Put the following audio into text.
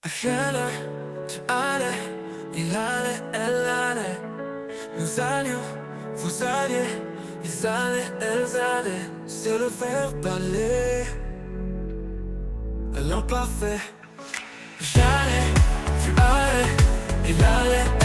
J'allais, tu allais, il allait, elle allait. Nous allions, vous alliez, ils allaient, elles allaient. C'est le verbe aller, l'imparfait. J'allais, tu allais, il allait,